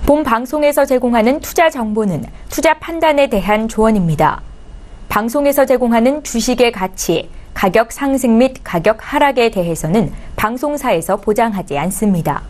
본 방송에서 제공하는 투자 정보는 투자 판단에 대한 조언입니다. 방송에서 제공하는 주식의 가치, 가격 상승 및 가격 하락에 대해서는 방송사에서 보장하지 않습니다.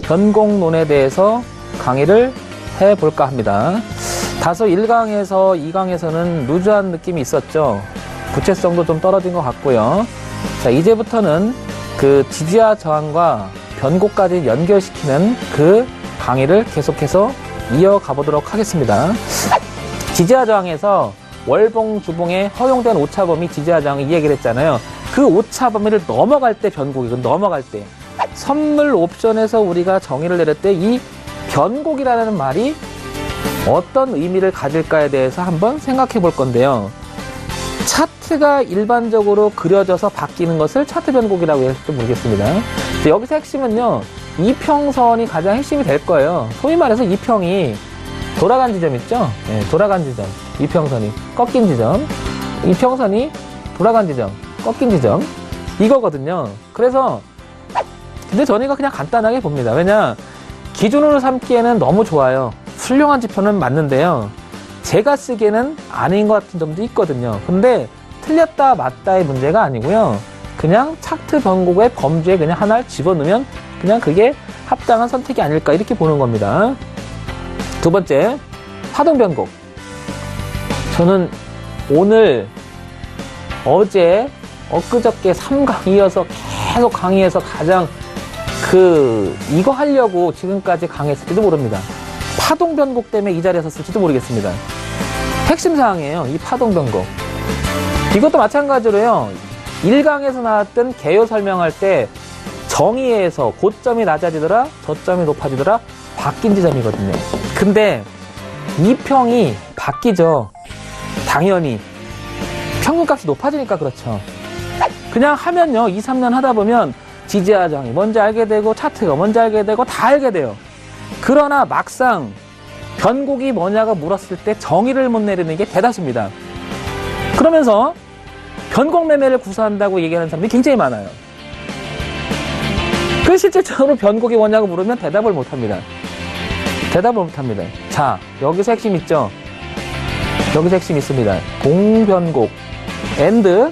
변곡론에 대해서 강의를 해볼까 합니다. 다소 1강에서 2강에서는 루즈한 느낌이 있었죠. 구체성도 좀 떨어진 것 같고요. 자, 이제부터는 그 지지와 저항과 변곡까지 연결시키는 그 강의를 계속해서 이어가 보도록 하겠습니다. 지지와 저항에서 월봉, 주봉에 허용된 오차범위 지지와 저항 이 얘기를 했잖아요. 그 오차범위를 넘어갈 때 변곡이고, 넘어갈 때. 선물 옵션에서 우리가 정의를 내릴 때 이 변곡이라는 말이 어떤 의미를 가질까에 대해서 한번 생각해 볼 건데요. 차트가 일반적으로 그려져서 바뀌는 것을 차트 변곡이라고 해서 모르겠습니다. 여기서 핵심은요, 이평선이 가장 핵심이 될 거예요. 소위 말해서 이평이 돌아간 지점 있죠? 네, 돌아간 지점. 이평선이 꺾인 지점. 이평선이 돌아간 지점, 꺾인 지점. 이거거든요. 그래서 근데 저희가 그냥 간단하게 봅니다. 왜냐, 기준으로 삼기에는 너무 좋아요. 훌륭한 지표는 맞는데요. 제가 쓰기에는 아닌 것 같은 점도 있거든요. 근데 틀렸다 맞다의 문제가 아니고요. 그냥 차트 변곡의 범주에 그냥 하나를 집어넣으면 그냥 그게 합당한 선택이 아닐까 이렇게 보는 겁니다. 두 번째, 파동 변곡. 저는 오늘, 어제, 엊그저께 3강 이어서 계속 강의해서 가장 이거 하려고 지금까지 강의했을지도 모릅니다. 파동 변곡 때문에 이 자리에 섰을지도 모르겠습니다. 핵심 사항이에요. 이 파동 변곡. 이것도 마찬가지로요. 1강에서 나왔던 개요 설명할 때 정의에서 고점이 낮아지더라, 저점이 높아지더라, 바뀐 지점이거든요. 근데 이평이 바뀌죠. 당연히. 평균값이 높아지니까 그렇죠. 그냥 하면요, 2, 3년 하다 보면 지지와 저항이 뭔지 알게 되고 차트가 뭔지 알게 되고 다 알게 돼요. 그러나 막상 변곡이 뭐냐가 물었을 때 정의를 못 내리는 게 대다수입니다. 그러면서 변곡 매매를 구사한다고 얘기하는 사람들이 굉장히 많아요. 그 실질적으로 변곡이 뭐냐고 물으면 대답을 못 합니다. 대답을 못 합니다. 자, 여기서 핵심 있죠? 여기서 핵심 있습니다. 공변곡, 앤드,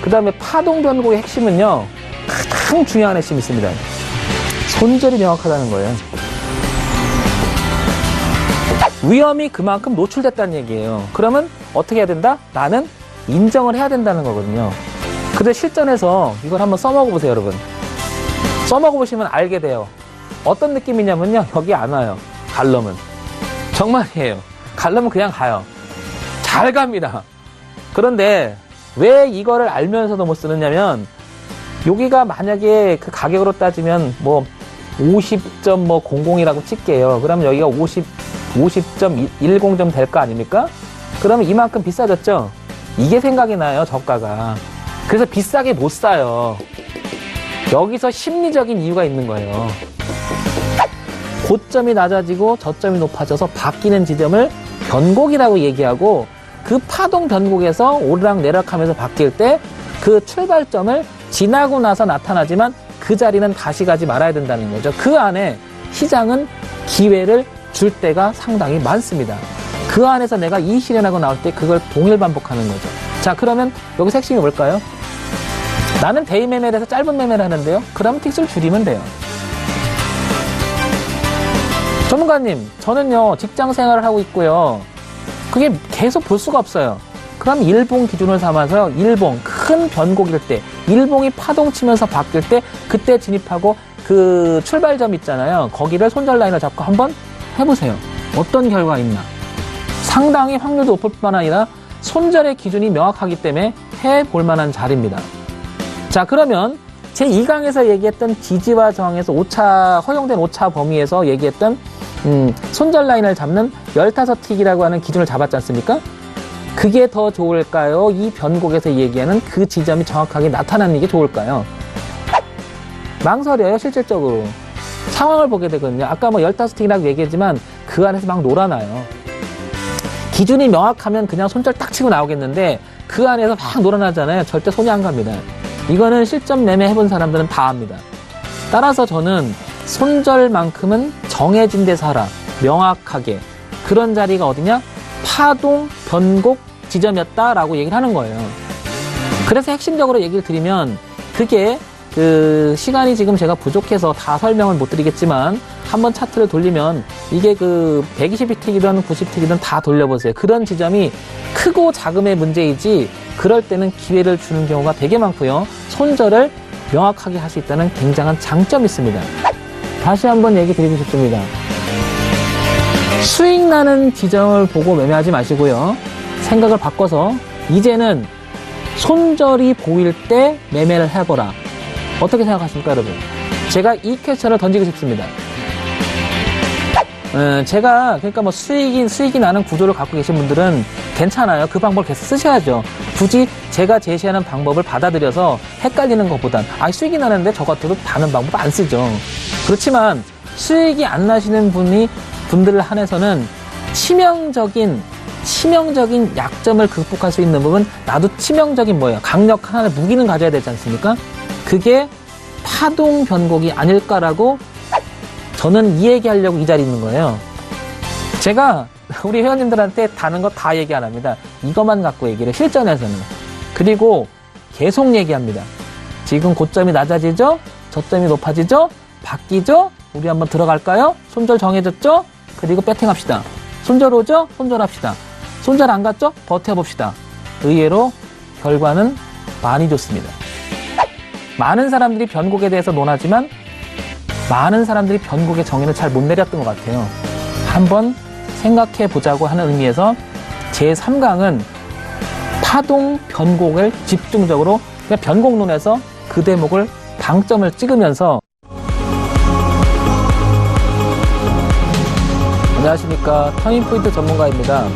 그 다음에 파동 변곡의 핵심은요, 가장 중요한 핵심이 있습니다. 손절이 명확하다는 거예요. 위험이 그만큼 노출됐다는 얘기예요. 그러면 어떻게 해야 된다? 나는 인정을 해야 된다는 거거든요. 근데 실전에서 이걸 한번 써먹어 보세요, 여러분. 써먹어 보시면 알게 돼요. 어떤 느낌이냐면요, 여기 안 와요. 갈럼은. 정말이에요. 갈럼은 그냥 가요. 잘 갑니다. 그런데 왜 이거를 알면서도 못 쓰느냐면, 여기가 만약에 그 가격으로 따지면 뭐 50.00이라고 칠게요. 그러면 여기가 50.10점 될 거 아닙니까? 그러면 이만큼 비싸졌죠? 이게 생각이 나요, 저가가. 그래서 비싸게 못 사요. 여기서 심리적인 이유가 있는 거예요. 고점이 낮아지고 저점이 높아져서 바뀌는 지점을 변곡이라고 얘기하고, 그 파동 변곡에서 오르락내락하면서 바뀔 때 그 출발점을 지나고 나서 나타나지만 그 자리는 다시 가지 말아야 된다는 거죠. 그 안에 시장은 기회를 줄 때가 상당히 많습니다. 그 안에서 내가 이 실현하고 나올 때 그걸 동일 반복하는 거죠. 자, 그러면 여기서 핵심이 뭘까요? 나는 데이 매매를 해서 짧은 매매를 하는데요. 그러면 틱스를 줄이면 돼요. 전문가님, 저는요, 직장 생활을 하고 있고요. 그게 계속 볼 수가 없어요. 그럼 일봉 기준을 삼아서 일봉, 큰 변곡일 때, 일봉이 파동 치면서 바뀔 때, 그때 진입하고 그 출발점 있잖아요. 거기를 손절 라인을 잡고 한번 해보세요. 어떤 결과가 있나. 상당히 확률도 높을 뿐만 아니라 손절의 기준이 명확하기 때문에 해볼 만한 자리입니다. 자, 그러면 제2강에서 얘기했던 지지와 저항에서 허용된 오차 범위에서 얘기했던 손절 라인을 잡는 15틱이라고 하는 기준을 잡았지 않습니까? 그게 더 좋을까요? 이 변곡에서 얘기하는 그 지점이 정확하게 나타나는 게 좋을까요? 망설여요, 실질적으로. 상황을 보게 되거든요. 아까 뭐 15틱이라고 얘기했지만 그 안에서 막 놀아나요. 기준이 명확하면 그냥 손절 딱 치고 나오겠는데 그 안에서 막 놀아나잖아요. 절대 손이 안 갑니다. 이거는 실전 매매 해본 사람들은 다 압니다. 따라서 저는 손절만큼은 정해진 데서 하라. 명확하게. 그런 자리가 어디냐? 파동 변곡 지점이었다라고 얘기를 하는 거예요. 그래서 핵심적으로 얘기를 드리면 그게 시간이 지금 제가 부족해서 다 설명을 못 드리겠지만 한번 차트를 돌리면 이게 120틱이든 90틱이든 다 돌려보세요. 그런 지점이 크고 작음의 문제이지 그럴 때는 기회를 주는 경우가 되게 많고요. 손절을 명확하게 할 수 있다는 굉장한 장점이 있습니다. 다시 한번 얘기 드리고 싶습니다. 수익 나는 지점을 보고 매매하지 마시고요. 생각을 바꿔서 이제는 손절이 보일 때 매매를 해보라. 어떻게 생각하십니까, 여러분? 제가 이 퀘스천을 던지고 싶습니다. 제가 그러니까 뭐 수익이 나는 구조를 갖고 계신 분들은 괜찮아요. 그 방법을 계속 쓰셔야죠. 굳이 제가 제시하는 방법을 받아들여서 헷갈리는 것보단 수익이 나는데 저 같아도 다른 방법 안 쓰죠. 그렇지만 수익이 안 나시는 분들을 한해서는 치명적인 약점을 극복할 수 있는 부분, 나도 치명적인 강력한 하나의 무기는 가져야 되지 않습니까? 그게 파동 변곡이 아닐까라고 저는 이 얘기하려고 이 자리에 있는 거예요. 제가 우리 회원님들한테 다른 거 다 얘기 안 합니다. 이것만 갖고 얘기를 실전에서는. 그리고 계속 얘기합니다. 지금 고점이 낮아지죠? 저점이 높아지죠? 바뀌죠? 우리 한번 들어갈까요? 손절 정해졌죠? 그리고 배팅합시다. 손절 오죠? 손절합시다. 손절 안 갔죠? 버텨봅시다. 의외로 결과는 많이 좋습니다. 많은 사람들이 변곡에 대해서 논하지만 많은 사람들이 변곡의 정의를 잘 못 내렸던 것 같아요. 한번 생각해 보자고 하는 의미에서 제3강은 파동 변곡을 집중적으로 그냥 변곡론에서 그 대목을 방점을 찍으면서 안녕하십니까, 터닝포인트 전문가입니다.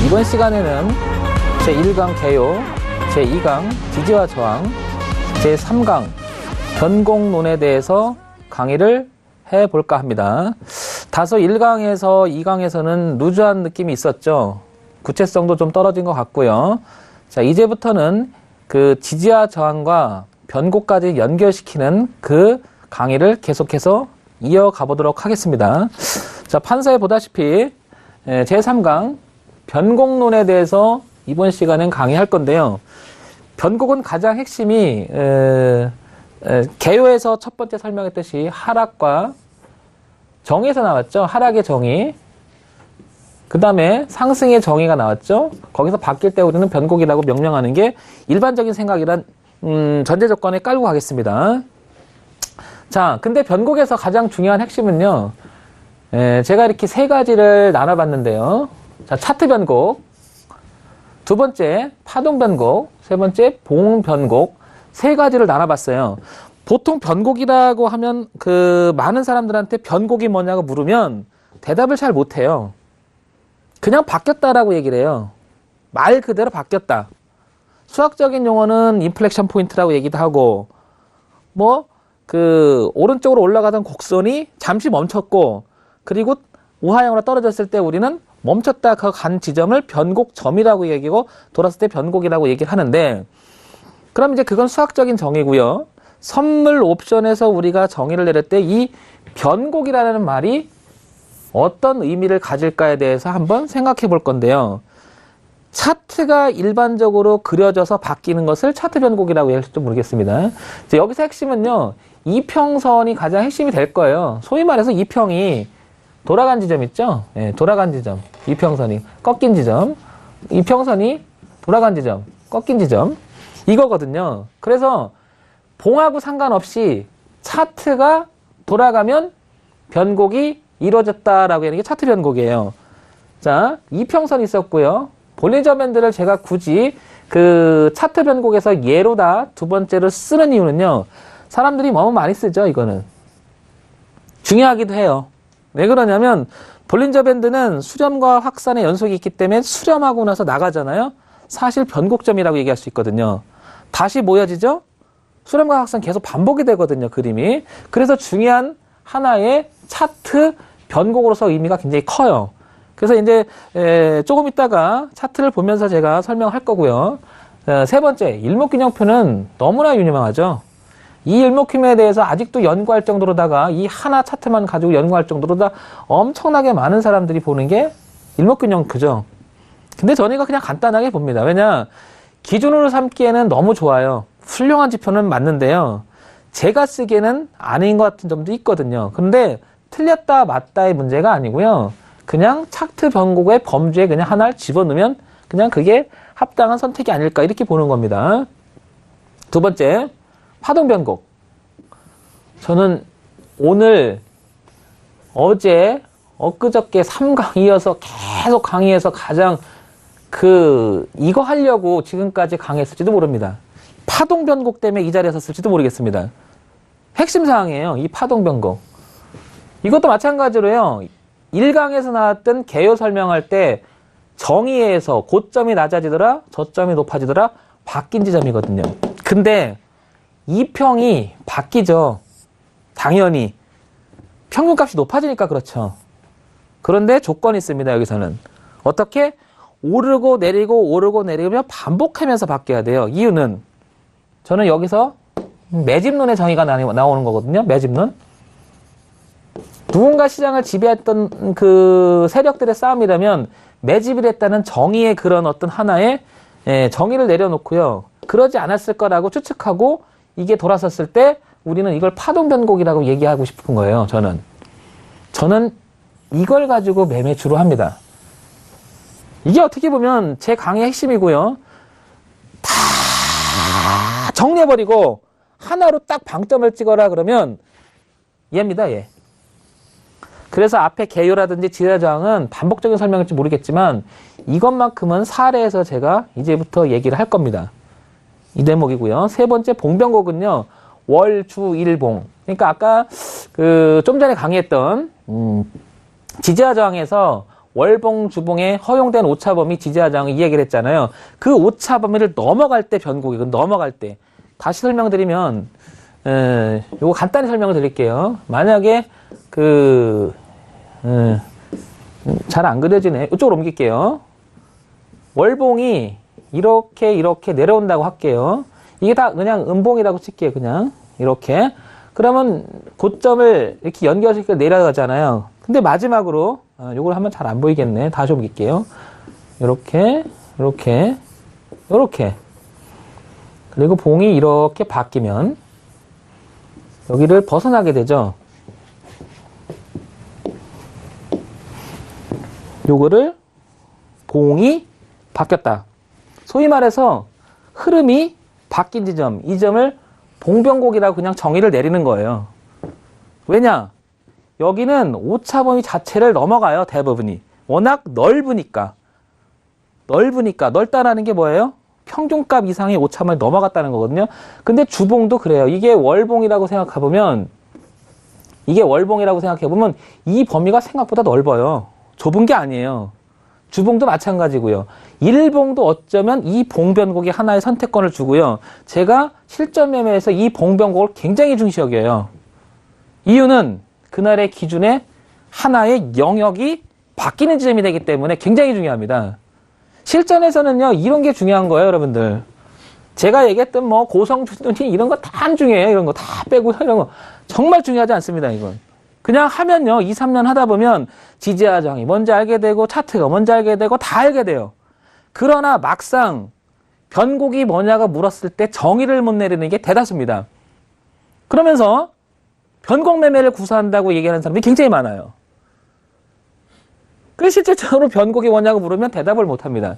이번 시간에는 제1강 개요, 제2강 지지와 저항, 제3강 변곡론에 대해서 강의를 해볼까 합니다. 다소 1강에서 2강에서는 루즈한 느낌이 있었죠. 구체성도 좀 떨어진 것 같고요. 자, 이제부터는 그 지지와 저항과 변곡까지 연결시키는 그 강의를 계속해서 이어가 보도록 하겠습니다. 자, 판서에 보다시피 제3강 변곡론에 대해서 이번 시간엔 강의할 건데요. 변곡은 가장 핵심이 개요에서 첫 번째 설명했듯이 하락과 정의에서 나왔죠. 하락의 정의. 그 다음에 상승의 정의가 나왔죠. 거기서 바뀔 때 우리는 변곡이라고 명명하는 게 일반적인 생각이란 전제 조건에 깔고 가겠습니다. 자, 근데 변곡에서 가장 중요한 핵심은요. 제가 이렇게 세 가지를 나눠봤는데요. 자, 차트 변곡, 두 번째 파동 변곡, 세 번째 봉 변곡, 세 가지를 나눠봤어요. 보통 변곡이라고 하면 많은 사람들한테 변곡이 뭐냐고 물으면 대답을 잘 못해요. 그냥 바뀌었다라고 얘기를 해요. 말 그대로 바뀌었다. 수학적인 용어는 인플렉션 포인트라고 얘기도 하고, 오른쪽으로 올라가던 곡선이 잠시 멈췄고, 그리고 우하형으로 떨어졌을 때 우리는 멈췄다 간 지점을 변곡점이라고 얘기하고, 돌았을 때 변곡이라고 얘기를 하는데, 그럼 이제 그건 수학적인 정의고요. 선물 옵션에서 우리가 정의를 내릴 때 이 변곡이라는 말이 어떤 의미를 가질까에 대해서 한번 생각해 볼 건데요. 차트가 일반적으로 그려져서 바뀌는 것을 차트 변곡이라고 할지 모르겠습니다. 이제 여기서 핵심은요, 이평선이 가장 핵심이 될 거예요. 소위 말해서 이평이 돌아간 지점 있죠? 돌아간 지점. 이평선이 꺾인 지점. 이평선이 돌아간 지점, 꺾인 지점. 이거거든요. 그래서 봉하고 상관없이 차트가 돌아가면 변곡이 이루어졌다라고 하는 게 차트 변곡이에요. 자, 이평선이 있었고요. 볼린저 밴드를 제가 굳이 그 차트 변곡에서 예로다 두 번째로 쓰는 이유는요. 사람들이 너무 많이 쓰죠, 이거는. 중요하기도 해요. 왜 그러냐면 볼린저 밴드는 수렴과 확산의 연속이 있기 때문에 수렴하고 나서 나가잖아요. 사실 변곡점이라고 얘기할 수 있거든요. 다시 모여지죠? 수렴과 확산 계속 반복이 되거든요, 그림이. 그래서 중요한 하나의 차트 변곡으로서 의미가 굉장히 커요. 그래서 이제 조금 있다가 차트를 보면서 제가 설명할 거고요. 세 번째, 일목균형표는 너무나 유명하죠. 이 일목균형에 대해서 아직도 연구할 정도로다가 이 하나 차트만 가지고 연구할 정도로다 엄청나게 많은 사람들이 보는 게 일목균형표죠. 근데 저는 이거 그냥 간단하게 봅니다. 왜냐, 기준으로 삼기에는 너무 좋아요. 훌륭한 지표는 맞는데요. 제가 쓰기에는 아닌 것 같은 점도 있거든요. 그런데 틀렸다 맞다의 문제가 아니고요. 그냥 차트 변곡의 범주에 그냥 하나를 집어넣으면 그냥 그게 합당한 선택이 아닐까 이렇게 보는 겁니다. 두 번째, 파동 변곡. 저는 오늘, 어제, 엊그저께 3강 이어서 계속 강의해서 가장 이거 하려고 지금까지 강의했을지도 모릅니다. 파동 변곡 때문에 이 자리에 섰을지도 모르겠습니다. 핵심 사항이에요. 이 파동 변곡. 이것도 마찬가지로요. 1강에서 나왔던 개요 설명할 때 정의에서 고점이 낮아지더라, 저점이 높아지더라, 바뀐 지점이거든요. 근데 이평이 바뀌죠. 당연히. 평균값이 높아지니까 그렇죠. 그런데 조건이 있습니다. 여기서는. 어떻게? 오르고 내리고 오르고 내리면 반복하면서 바뀌어야 돼요. 이유는 저는 여기서 매집론의 정의가 나오는 거거든요. 매집론. 누군가 시장을 지배했던 그 세력들의 싸움이라면 매집을 했다는 정의의 그런 어떤 하나의 정의를 내려놓고요. 그러지 않았을 거라고 추측하고 이게 돌아섰을 때 우리는 이걸 파동 변곡이라고 얘기하고 싶은 거예요. 저는 이걸 가지고 매매 주로 합니다. 이게 어떻게 보면 제 강의의 핵심이고요. 다 정리해버리고 하나로 딱 방점을 찍어라 그러면 얘입니다. 얘. 그래서 앞에 개요라든지 지하저항은 반복적인 설명일지 모르겠지만 이것만큼은 사례에서 제가 이제부터 얘기를 할 겁니다. 이 대목이고요. 세 번째 봉변곡은요. 월, 주, 일봉. 그러니까 아까 좀 전에 강의했던 지지하저항에서 월봉, 주봉에 허용된 오차범위 지지하저항 이 얘기를 했잖아요. 그 오차범위를 넘어갈 때 변곡이고 넘어갈 때. 다시 설명드리면 요거 간단히 설명을 드릴게요. 만약에 잘 안 그려지네. 이쪽으로 옮길게요. 월봉이 이렇게 내려온다고 할게요. 이게 다 그냥 음봉이라고 칠게요. 그냥 이렇게. 그러면 고점을 이렇게 연결시켜 내려가잖아요. 근데 마지막으로 요걸 하면 잘 안 보이겠네. 다시 옮길게요. 이렇게. 그리고 봉이 이렇게 바뀌면 여기를 벗어나게 되죠. 요거를 봉이 바뀌었다. 소위 말해서 흐름이 바뀐 지점, 이 점을 봉변곡이라고 그냥 정의를 내리는 거예요. 왜냐? 여기는 오차범위 자체를 넘어가요. 대부분이. 워낙 넓으니까. 넓다라는 게 뭐예요? 평균값 이상의 오차범위 넘어갔다는 거거든요. 근데 주봉도 그래요. 이게 월봉이라고 생각해보면 이 범위가 생각보다 넓어요. 좁은 게 아니에요. 주봉도 마찬가지고요. 일봉도 어쩌면 이 봉변곡이 하나의 선택권을 주고요. 제가 실전 매매에서 이 봉변곡을 굉장히 중시 여겨요. 이유는 그날의 기준에 하나의 영역이 바뀌는 지점이 되기 때문에 굉장히 중요합니다. 실전에서는요, 이런 게 중요한 거예요, 여러분들. 제가 얘기했던 고성준돈이 이런 거 다 안 중요해요. 이런 거 다 빼고 이런 거 정말 중요하지 않습니다, 이건. 그냥 하면요, 2, 3년 하다 보면 지지하저항이 뭔지 알게 되고 차트가 뭔지 알게 되고 다 알게 돼요. 그러나 막상 변곡이 뭐냐가 물었을 때 정의를 못 내리는 게 대다수입니다. 그러면서 변곡 매매를 구사한다고 얘기하는 사람이 굉장히 많아요. 그래서 실질적으로 변곡이 뭐냐고 물으면 대답을 못 합니다.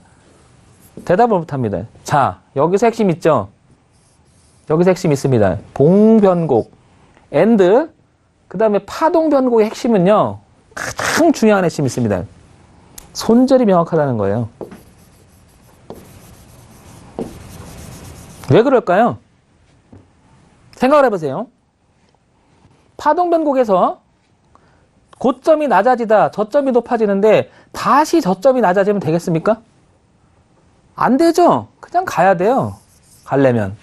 자, 여기서 핵심 있죠? 여기서 핵심 있습니다. 봉변곡, 그 다음에 파동변곡의 핵심은요, 가장 중요한 핵심이 있습니다. 손절이 명확하다는 거예요. 왜 그럴까요? 생각을 해보세요. 파동 변곡에서 고점이 낮아지다 저점이 높아지는데 다시 저점이 낮아지면 되겠습니까? 안 되죠. 그냥 가야 돼요. 가려면.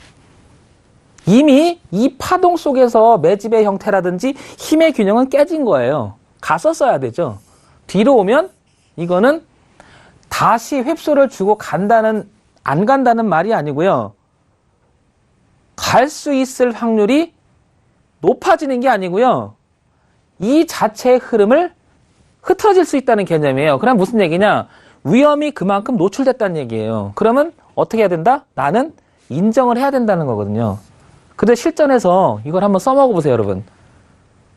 이미 이 파동 속에서 매집의 형태라든지 힘의 균형은 깨진 거예요. 갔었어야 되죠. 뒤로 오면 이거는 다시 휩소를 주고 안 간다는 말이 아니고요. 갈 수 있을 확률이 높아지는 게 아니고요. 이 자체의 흐름을 흐트러질 수 있다는 개념이에요. 그럼 무슨 얘기냐? 위험이 그만큼 노출됐다는 얘기예요. 그러면 어떻게 해야 된다? 나는 인정을 해야 된다는 거거든요. 근데 실전에서 이걸 한번 써먹어 보세요, 여러분.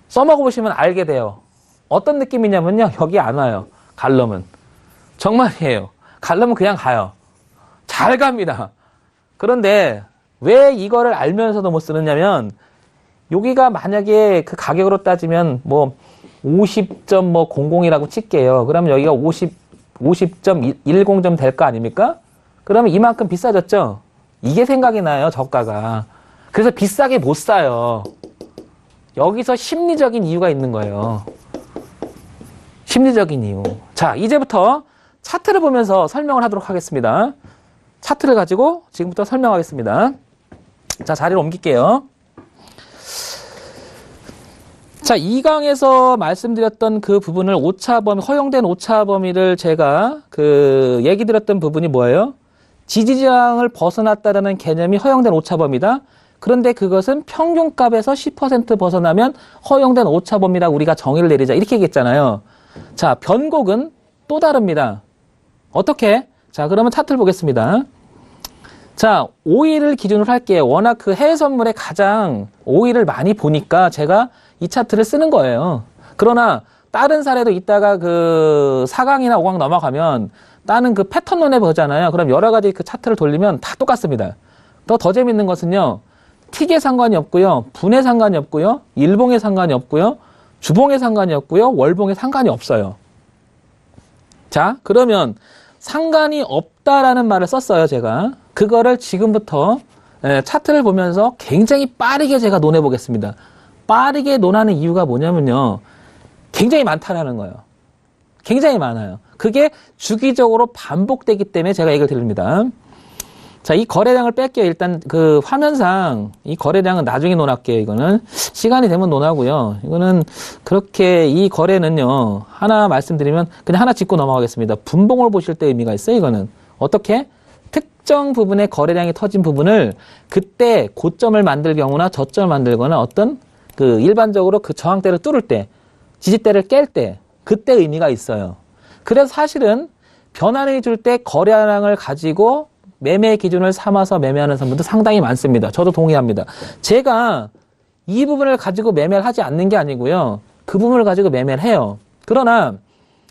써먹어 보시면 알게 돼요. 어떤 느낌이냐면요. 여기 안 와요. 갈럼은. 정말이에요. 갈럼은 그냥 가요. 잘 갑니다. 그런데 왜 이거를 알면서도 못 쓰느냐면 여기가 만약에 그 가격으로 따지면 뭐 50.00이라고 칠게요. 그러면 여기가 50.10점 될 거 아닙니까? 그러면 이만큼 비싸졌죠? 이게 생각이 나요, 저가가. 그래서 비싸게 못 사요. 여기서 심리적인 이유가 있는 거예요. 심리적인 이유. 자, 이제부터 차트를 보면서 설명을 하도록 하겠습니다. 차트를 가지고 지금부터 설명하겠습니다. 자, 자리를 옮길게요. 자, 2강에서 말씀드렸던 그 부분을 허용된 오차 범위를 제가 얘기 드렸던 부분이 뭐예요? 지지저항을 벗어났다라는 개념이 허용된 오차 범위다. 그런데 그것은 평균값에서 10% 벗어나면 허용된 오차 범위라고 우리가 정의를 내리자. 이렇게 얘기했잖아요. 자, 변곡은 또 다릅니다. 어떻게? 자, 그러면 차트를 보겠습니다. 자, 5일을 기준으로 할게요. 워낙 그 해외 선물에 가장 5일을 많이 보니까 제가 이 차트를 쓰는 거예요. 그러나 다른 사례도 이따가 그 4강이나 5강 넘어가면 다른 그 패턴론에 보잖아요. 그럼 여러 가지 그 차트를 돌리면 다 똑같습니다. 더 재밌는 것은요. 틱에 상관이 없고요. 분에 상관이 없고요. 일봉에 상관이 없고요. 주봉에 상관이 없고요. 월봉에 상관이 없어요. 자, 그러면 상관이 없다라는 말을 썼어요, 제가. 그거를 지금부터 차트를 보면서 굉장히 빠르게 제가 논해보겠습니다. 빠르게 논하는 이유가 뭐냐면요. 굉장히 많다라는 거예요. 굉장히 많아요. 그게 주기적으로 반복되기 때문에 제가 얘기를 드립니다. 자, 이 거래량을 뺄게요. 일단 그 화면상 이 거래량은 나중에 논할게요. 이거는 시간이 되면 논하고요. 이거는 그렇게 이 거래는요. 하나 말씀드리면 그냥 하나 짚고 넘어가겠습니다. 분봉을 보실 때 의미가 있어요. 이거는 어떻게? 특정 부분의 거래량이 터진 부분을 그때 고점을 만들 경우나 저점을 만들거나 어떤 그 일반적으로 그 저항대를 뚫을 때 지지대를 깰 때 그때 의미가 있어요. 그래서 사실은 변환해 줄 때 거래량을 가지고 매매 기준을 삼아서 매매하는 사람들도 상당히 많습니다. 저도 동의합니다. 제가 이 부분을 가지고 매매를 하지 않는 게 아니고요. 그 부분을 가지고 매매를 해요. 그러나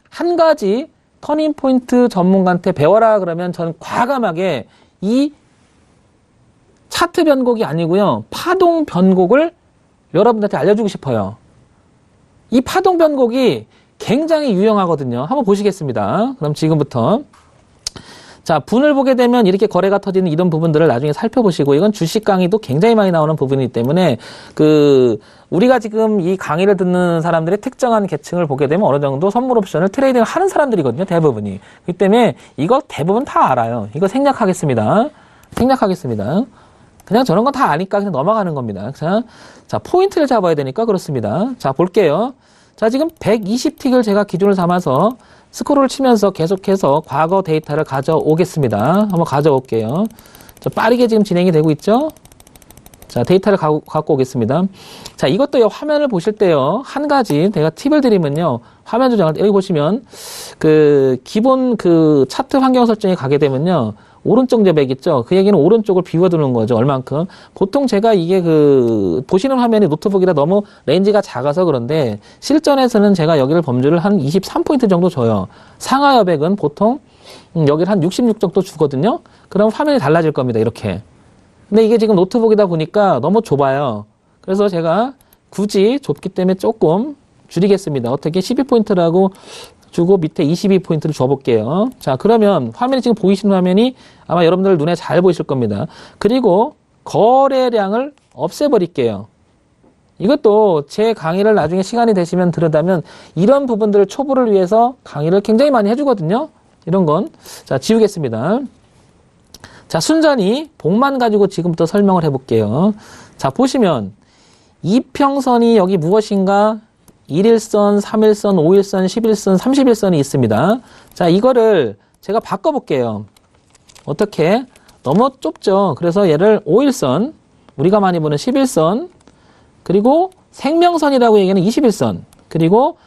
한 가지 터닝포인트 전문가한테 배워라 그러면 저는 과감하게 이 차트 변곡이 아니고요. 파동 변곡을 여러분들한테 알려주고 싶어요. 이 파동 변곡이 굉장히 유용하거든요. 한번 보시겠습니다. 그럼 지금부터 자, 분을 보게 되면 이렇게 거래가 터지는 이런 부분들을 나중에 살펴보시고 이건 주식 강의도 굉장히 많이 나오는 부분이기 때문에 우리가 지금 이 강의를 듣는 사람들의 특정한 계층을 보게 되면 어느 정도 선물 옵션을 트레이딩을 하는 사람들이거든요. 대부분이. 그렇기 때문에 이거 대부분 다 알아요. 이거 생략하겠습니다. 그냥 저런 건 다 아니까 그냥 넘어가는 겁니다. 자, 포인트를 잡아야 되니까 그렇습니다. 자, 볼게요. 자, 지금 120틱을 제가 기준을 삼아서 스크롤을 치면서 계속해서 과거 데이터를 가져오겠습니다. 한번 가져올게요. 자, 빠르게 지금 진행이 되고 있죠? 자, 데이터를 갖고 오겠습니다. 자, 이것도 화면을 보실 때요. 한 가지 제가 팁을 드리면요. 화면 조정할 때 여기 보시면 기본 차트 환경 설정에 가게 되면요. 오른쪽 여백 있죠? 그 얘기는 오른쪽을 비워두는 거죠. 얼만큼. 보통 제가 이게 보시는 화면이 노트북이라 너무 레인지가 작아서 그런데 실전에서는 제가 여기를 범주를 한 23포인트 정도 줘요. 상하 여백은 보통 여기를 한 66 정도 주거든요. 그럼 화면이 달라질 겁니다. 이렇게. 근데 이게 지금 노트북이다 보니까 너무 좁아요. 그래서 제가 굳이 좁기 때문에 조금 줄이겠습니다. 어떻게 12포인트라고 주고 밑에 22포인트를 줘볼게요. 자, 그러면 화면이 지금 보이시는 화면이 아마 여러분들 눈에 잘 보이실 겁니다. 그리고 거래량을 없애버릴게요. 이것도 제 강의를 나중에 시간이 되시면 들으다면 이런 부분들을 초보를 위해서 강의를 굉장히 많이 해주거든요. 이런 건. 자, 지우겠습니다. 자, 순전히 봉만 가지고 지금부터 설명을 해볼게요. 자, 보시면 이평선이 여기 무엇인가 1일선, 3일선, 5일선, 11선, 30일선이 있습니다. 자, 이거를 제가 바꿔볼게요. 어떻게? 너무 좁죠? 그래서 얘를 5일선, 우리가 많이 보는 11선, 그리고 생명선이라고 얘기하는 21선, 그리고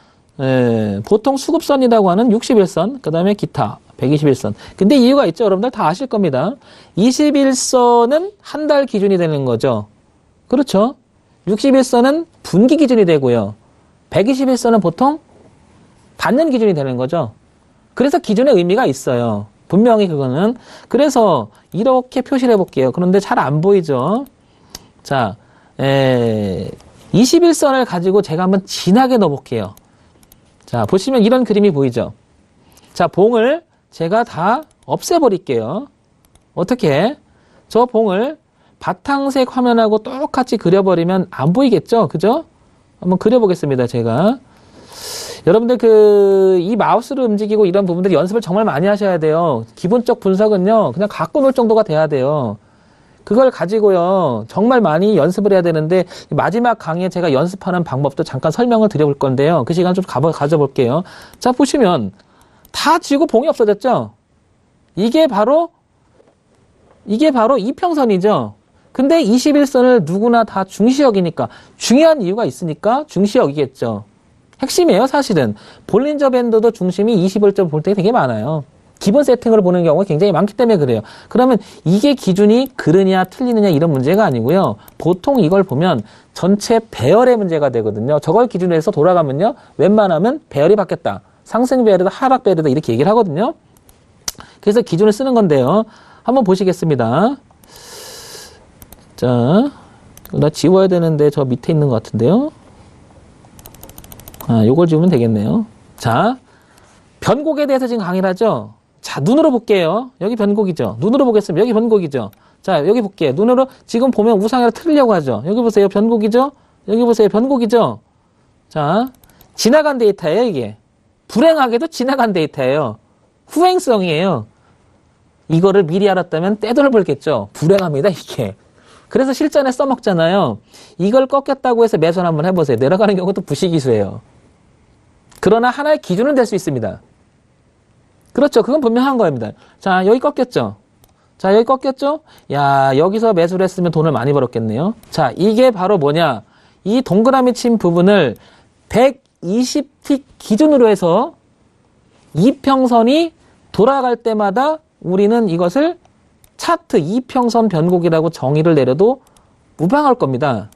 보통 수급선이라고 하는 61선, 그 다음에 기타 121선. 근데 이유가 있죠. 여러분들 다 아실 겁니다. 21선은 한 달 기준이 되는 거죠. 그렇죠. 61선은 분기 기준이 되고요. 121선은 보통 반년 기준이 되는 거죠. 그래서 기준의 의미가 있어요. 분명히 그거는. 그래서 이렇게 표시를 해볼게요. 그런데 잘 안 보이죠. 자, 21선을 가지고 제가 한번 진하게 넣어볼게요. 자, 보시면 이런 그림이 보이죠. 자, 봉을 제가 다 없애버릴게요. 어떻게? 저 봉을 바탕색 화면하고 똑같이 그려버리면 안 보이겠죠? 그죠? 한번 그려보겠습니다, 제가. 여러분들 이 마우스를 움직이고 이런 부분들 연습을 정말 많이 하셔야 돼요. 기본적 분석은요, 그냥 갖고 놀 정도가 돼야 돼요. 그걸 가지고요, 정말 많이 연습을 해야 되는데, 마지막 강의에 제가 연습하는 방법도 잠깐 설명을 드려볼 건데요. 그 시간 좀 가져볼게요. 자, 보시면, 다 지우고 봉이 없어졌죠? 이게 바로 이평선이죠? 근데 21선을 누구나 다 중시역이니까, 중요한 이유가 있으니까 중시역이겠죠. 핵심이에요, 사실은. 볼린저 밴드도 중심이 21점 볼 때 되게 많아요. 기본 세팅으로 보는 경우가 굉장히 많기 때문에 그래요. 그러면 이게 기준이 그르냐 틀리느냐 이런 문제가 아니고요. 보통 이걸 보면 전체 배열의 문제가 되거든요. 저걸 기준으로 해서 돌아가면요. 웬만하면 배열이 바뀌었다. 상승 배열이다, 하락 배열이다 이렇게 얘기를 하거든요. 그래서 기준을 쓰는 건데요. 한번 보시겠습니다. 자, 나 지워야 되는데 저 밑에 있는 것 같은데요. 아, 요걸 지우면 되겠네요. 자, 변곡에 대해서 지금 강의를 하죠. 자, 눈으로 볼게요. 여기 변곡이죠. 눈으로 보겠습니다. 여기 변곡이죠. 자, 여기 볼게요. 눈으로 지금 보면 우상향으로 틀려고 하죠. 여기 보세요. 변곡이죠. 여기 보세요. 변곡이죠. 자, 지나간 데이터예요, 이게. 불행하게도 지나간 데이터예요. 후행성이에요. 이거를 미리 알았다면 떼돈을 벌겠죠. 불행합니다, 이게. 그래서 실전에 써먹잖아요. 이걸 꺾였다고 해서 매수를 한번 해보세요. 내려가는 경우도 부시기수예요. 그러나 하나의 기준은 될 수 있습니다. 그렇죠. 그건 분명한 겁니다. 자, 여기 꺾였죠. 자, 여기 꺾였죠? 야, 여기서 매수를 했으면 돈을 많이 벌었겠네요. 자, 이게 바로 뭐냐? 이 동그라미 친 부분을 120틱 기준으로 해서 이평선이 돌아갈 때마다 우리는 이것을 차트 이평선 변곡이라고 정의를 내려도 무방할 겁니다.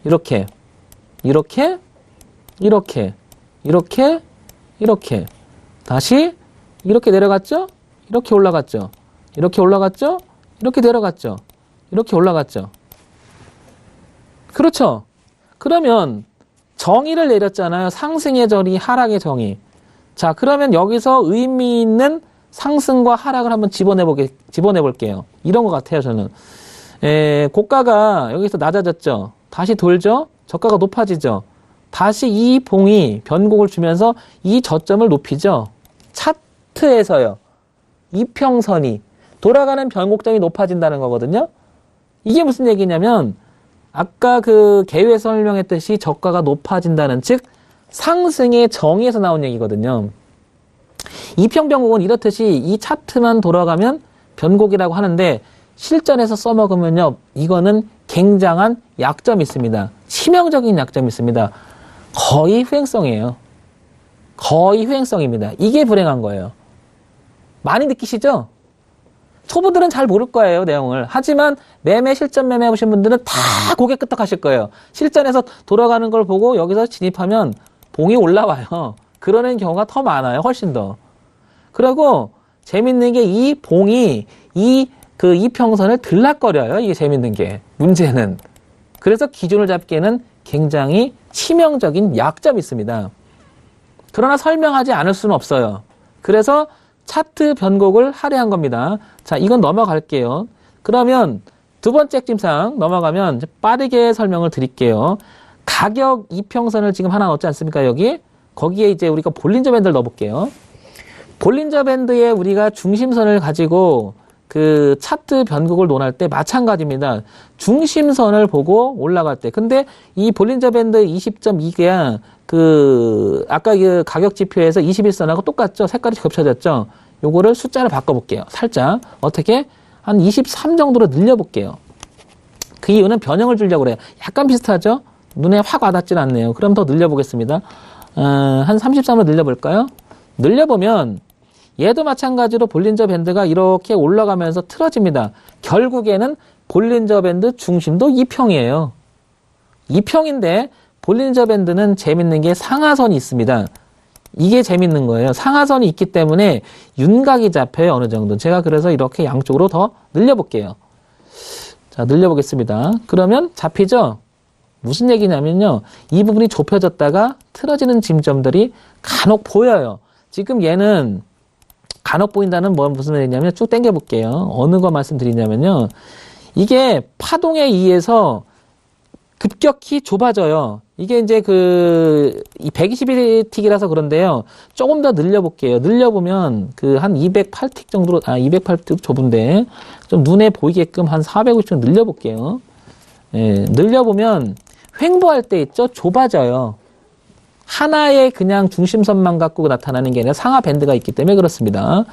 이렇게, 이렇게, 이렇게, 이렇게, 이렇게. 다시 이렇게 내려갔죠? 이렇게 올라갔죠? 이렇게 올라갔죠? 이렇게 내려갔죠? 이렇게 올라갔죠? 그렇죠? 그러면 정의를 내렸잖아요. 상승의 정의, 하락의 정의. 자, 그러면 여기서 의미 있는 상승과 하락을 한번 집어내볼게요. 이런 것 같아요, 저는. 고가가 여기서 낮아졌죠? 다시 돌죠? 저가가 높아지죠? 다시 이 봉이 변곡을 주면서 이 저점을 높이죠? 차트에서요. 이평선이 돌아가는 변곡점이 높아진다는 거거든요. 이게 무슨 얘기냐면 아까 그 개요에서 설명했듯이 저가가 높아진다는 즉 상승의 정의에서 나온 얘기거든요. 이평변곡은 이렇듯이 이 차트만 돌아가면 변곡이라고 하는데 실전에서 써먹으면요. 이거는 굉장한 약점이 있습니다. 치명적인 약점이 있습니다. 거의 후행성이에요. 거의 후행성입니다. 이게 불행한 거예요. 많이 느끼시죠? 초보들은 잘 모를 거예요, 내용을. 하지만 매매, 실전 매매 해보신 분들은 다 고개 끄덕하실 거예요. 실전에서 돌아가는 걸 보고 여기서 진입하면 봉이 올라와요. 그러는 경우가 더 많아요, 훨씬 더. 그리고 재밌는 게 이 봉이 이평선을 들락거려요. 이게 재밌는 게. 문제는. 그래서 기준을 잡기에는 굉장히 치명적인 약점이 있습니다. 그러나 설명하지 않을 수는 없어요. 그래서 차트 변곡을 할애한 겁니다. 자, 이건 넘어갈게요. 그러면 두 번째 핵심사항 넘어가면 이제 빠르게 설명을 드릴게요. 가격 이평선을 지금 하나 넣었지 않습니까? 여기. 거기에 이제 우리가 볼린저 밴드를 넣어볼게요. 볼린저 밴드에 우리가 중심선을 가지고 그 차트 변곡을 논할 때 마찬가지입니다. 중심선을 보고 올라갈 때. 근데 이 볼린저 밴드 20.2가 그 아까 그 가격 지표에서 21선하고 똑같죠? 색깔이 겹쳐졌죠? 요거를 숫자를 바꿔볼게요. 살짝. 어떻게? 한 23 정도로 늘려볼게요. 그 이유는 변형을 주려고 그래요. 약간 비슷하죠? 눈에 확 와닿진 않네요. 그럼 더 늘려보겠습니다. 한 33으로 늘려볼까요? 늘려보면 얘도 마찬가지로 볼린저 밴드가 이렇게 올라가면서 틀어집니다. 결국에는 볼린저 밴드 중심도 2평이에요. 2평인데 볼린저 밴드는 재밌는 게 상하선이 있습니다. 이게 재밌는 거예요. 상하선이 있기 때문에 윤곽이 잡혀요. 어느 정도. 제가 그래서 이렇게 양쪽으로 더 늘려볼게요. 자, 늘려보겠습니다. 그러면 잡히죠? 무슨 얘기냐면요. 이 부분이 좁혀졌다가 틀어지는 징점들이 간혹 보여요. 지금 얘는 간혹 보인다는 무슨 말이냐면 쭉 당겨볼게요. 어느 거 말씀드리냐면요. 이게 파동에 의해서 급격히 좁아져요. 이게 이제 이 121틱이라서 그런데요. 조금 더 늘려볼게요. 늘려보면 한 208틱 정도로, 208틱 좁은데 좀 눈에 보이게끔 한 450틱 늘려볼게요. 예, 늘려보면 횡보할 때 있죠? 좁아져요. 하나의 그냥 중심선만 갖고 나타나는 게 아니라 상하 밴드가 있기 때문에 그렇습니다.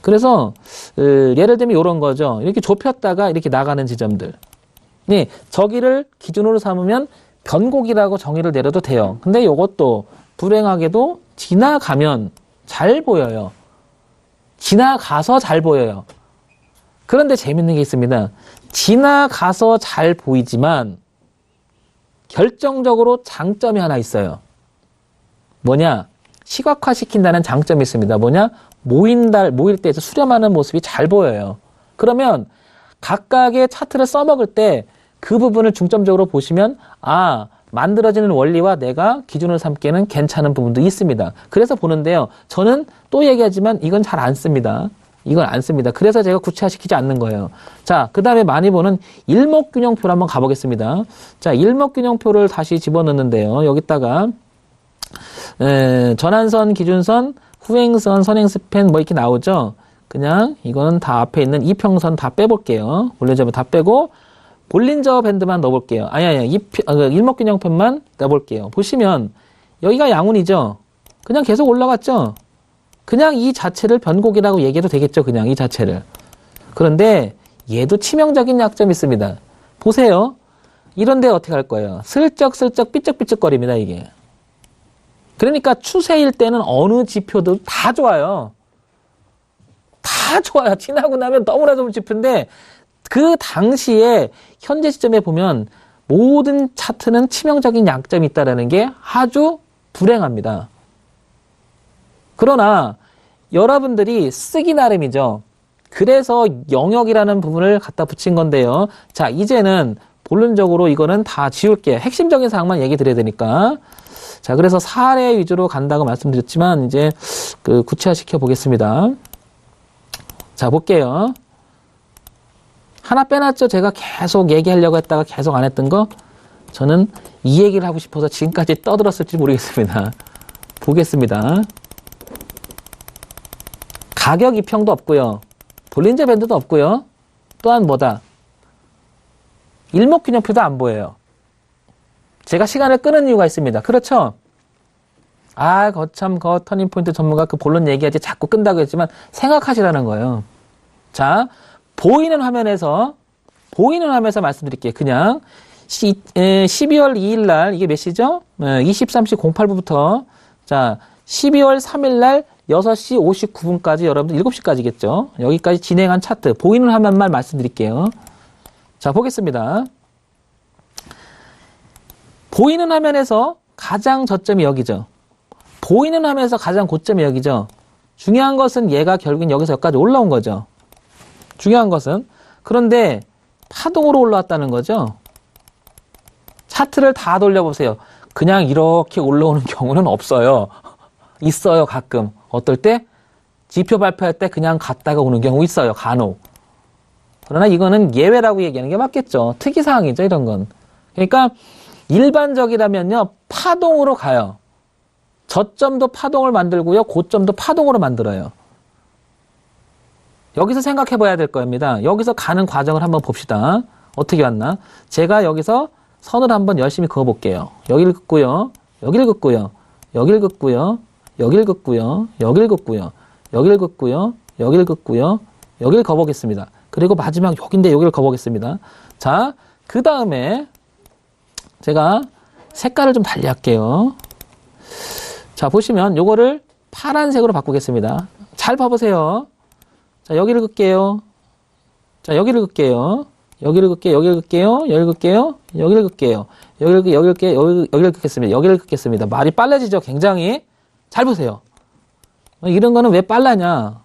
그래서 예를 들면 이런 거죠. 이렇게 좁혔다가 이렇게 나가는 지점들. 네, 저기를 기준으로 삼으면 변곡이라고 정의를 내려도 돼요. 근데 이것도 불행하게도 지나가면 잘 보여요. 지나가서 잘 보여요. 그런데 재밌는 게 있습니다. 지나가서 잘 보이지만 결정적으로 장점이 하나 있어요. 뭐냐? 시각화시킨다는 장점이 있습니다. 뭐냐? 모일 때에서 수렴하는 모습이 잘 보여요. 그러면 각각의 차트를 써먹을 때 그 부분을 중점적으로 보시면 만들어지는 원리와 내가 기준을 삼기에는 괜찮은 부분도 있습니다. 그래서 보는데요. 저는 또 얘기하지만 이건 잘 안 씁니다. 이건 안 씁니다. 그래서 제가 구체화시키지 않는 거예요. 자, 그 다음에 많이 보는 일목균형표를 한번 가보겠습니다. 자, 일목균형표를 다시 집어넣는데요. 여기다가 전환선, 기준선, 후행선, 선행스팬 뭐 이렇게 나오죠. 그냥 이거는 다 앞에 있는 이평선 다 빼볼게요. 볼린저 다 빼고 볼린저 밴드만 넣어볼게요. 일목균형편만 넣어볼게요. 보시면 여기가 양운이죠. 그냥 계속 올라갔죠. 그냥 이 자체를 변곡이라고 얘기해도 되겠죠. 그냥 이 자체를. 그런데 얘도 치명적인 약점이 있습니다. 보세요. 이런데 어떻게 할 거예요? 슬쩍슬쩍 삐쩍삐쩍거립니다. 이게. 그러니까 추세일 때는 어느 지표도 다 좋아요. 다 좋아요. 지나고 나면 너무나 좋은 지표인데 그 당시에 현재 시점에 보면 모든 차트는 치명적인 약점이 있다는 게 아주 불행합니다. 그러나 여러분들이 쓰기 나름이죠. 그래서 영역이라는 부분을 갖다 붙인 건데요. 자, 이제는 본론적으로 이거는 다 지울게요. 핵심적인 사항만 얘기 드려야 되니까. 자, 그래서 사례 위주로 간다고 말씀드렸지만 이제 구체화시켜 보겠습니다. 자, 볼게요. 하나 빼놨죠? 제가 계속 얘기하려고 했다가 계속 안 했던 거. 저는 이 얘기를 하고 싶어서 지금까지 떠들었을지 모르겠습니다. 보겠습니다. 가격 이평도 없고요. 볼린저 밴드도 없고요. 또한 뭐다? 일목균형표도 안 보여요. 제가 시간을 끄는 이유가 있습니다. 그렇죠? 거참 터닝포인트 전문가 본론 얘기하지 자꾸 끈다고 했지만 생각하시라는 거예요. 자, 보이는 화면에서 말씀드릴게요. 그냥 12월 2일 날 이게 몇 시죠? 23시 08분부터 자, 12월 3일 날 6시 59분까지 여러분들 7시까지겠죠. 여기까지 진행한 차트 보이는 화면만 말씀드릴게요. 자, 보겠습니다. 보이는 화면에서 가장 저점이 여기죠. 보이는 화면에서 가장 고점이 여기죠. 중요한 것은 얘가 결국엔 여기서 여기까지 올라온 거죠. 중요한 것은. 그런데 파동으로 올라왔다는 거죠. 차트를 다 돌려보세요. 그냥 이렇게 올라오는 경우는 없어요. 있어요, 가끔. 어떨 때? 지표 발표할 때 그냥 갔다가 오는 경우 있어요, 간혹. 그러나 이거는 예외라고 얘기하는 게 맞겠죠. 특이사항이죠, 이런 건. 그러니까 일반적이라면요, 파동으로 가요. 저점도 파동을 만들고요, 고점도 파동으로 만들어요. 여기서 생각해 봐야 될 겁니다. 여기서 가는 과정을 한번 봅시다. 어떻게 왔나? 제가 여기서 선을 한번 열심히 그어 볼게요. 여기를 긋고요, 여기를 긋고요, 여기를 긋고요, 여기를 긋고요, 여기를 긋고요, 여기를 긋고요, 여기를 긋고요, 여기를 그어보겠습니다. 그리고 마지막 여기인데 여기를 그어보겠습니다. 자, 그 다음에 제가 색깔을 좀 달리 할게요. 자, 보시면 요거를 파란색으로 바꾸겠습니다. 잘 봐보세요. 자, 여기를 긋게요. 자, 여기를 긋게요. 여기를 긋게요. 여기를 긋게요. 여기를 긋게요. 여기를 긋게요. 여기를 긋게요. 여기를 긋게요. 여기를 긋겠습니다. 여기를 긋겠습니다. 말이 빨라지죠? 굉장히. 잘 보세요. 이런 거는 왜 빨라냐?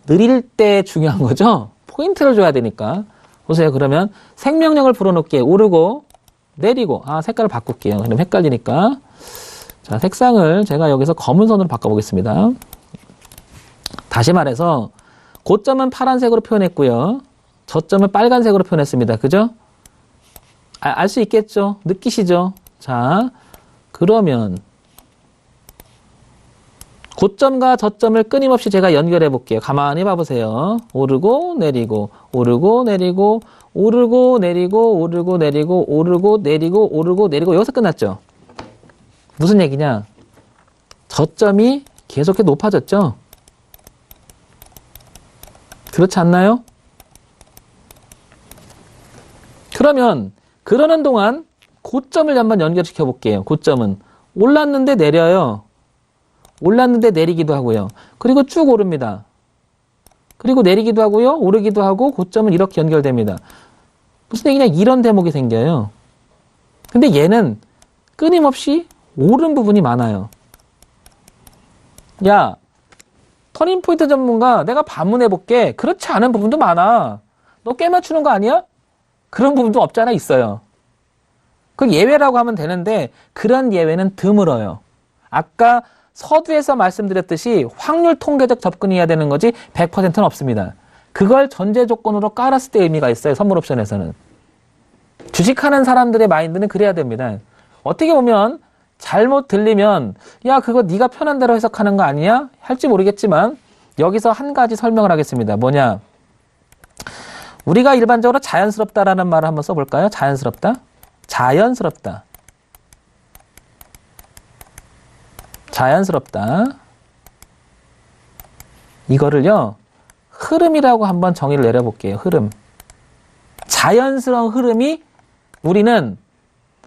느릴 때 중요한 거죠? 포인트를 줘야 되니까. 보세요. 그러면 생명력을 불어넣기에 오르고 내리고. 아, 색깔을 바꿀게요. 그럼 헷갈리니까. 자, 색상을 제가 여기서 검은 선으로 바꿔보겠습니다. 다시 말해서 고점은 파란색으로 표현했고요. 저점은 빨간색으로 표현했습니다. 그죠? 알 수 있겠죠? 느끼시죠? 자, 그러면 고점과 저점을 끊임없이 제가 연결해 볼게요. 가만히 봐보세요. 오르고 내리고 오르고 내리고 오르고 내리고 오르고 내리고 오르고 내리고 오르고 내리고 여기서 끝났죠? 무슨 얘기냐? 저점이 계속해서 높아졌죠? 그렇지 않나요? 그러면 그러는 동안 고점을 한번 연결시켜 볼게요. 고점은 올랐는데 내려요. 올랐는데 내리기도 하고요. 그리고 쭉 오릅니다. 그리고 내리기도 하고요. 오르기도 하고 고점은 이렇게 연결됩니다. 무슨 얘기냐? 이런 대목이 생겨요. 근데 얘는 끊임없이 오른 부분이 많아요. 야, 터닝포인트 전문가 내가 반문해 볼게. 그렇지 않은 부분도 많아. 너 깨 맞추는 거 아니야? 그런 부분도 없잖아, 있어요. 그 예외라고 하면 되는데 그런 예외는 드물어요. 아까 서두에서 말씀드렸듯이 확률 통계적 접근이어야 되는 거지 100%는 없습니다. 그걸 전제 조건으로 깔았을 때 의미가 있어요. 선물 옵션에서는. 주식하는 사람들의 마인드는 그래야 됩니다. 어떻게 보면 잘못 들리면 야, 그거 네가 편한 대로 해석하는 거 아니야? 할지 모르겠지만 여기서 한 가지 설명을 하겠습니다. 뭐냐? 우리가 일반적으로 자연스럽다라는 말을 한번 써볼까요? 자연스럽다? 자연스럽다. 자연스럽다. 이거를요, 흐름이라고 한번 정의를 내려볼게요. 흐름. 자연스러운 흐름이 우리는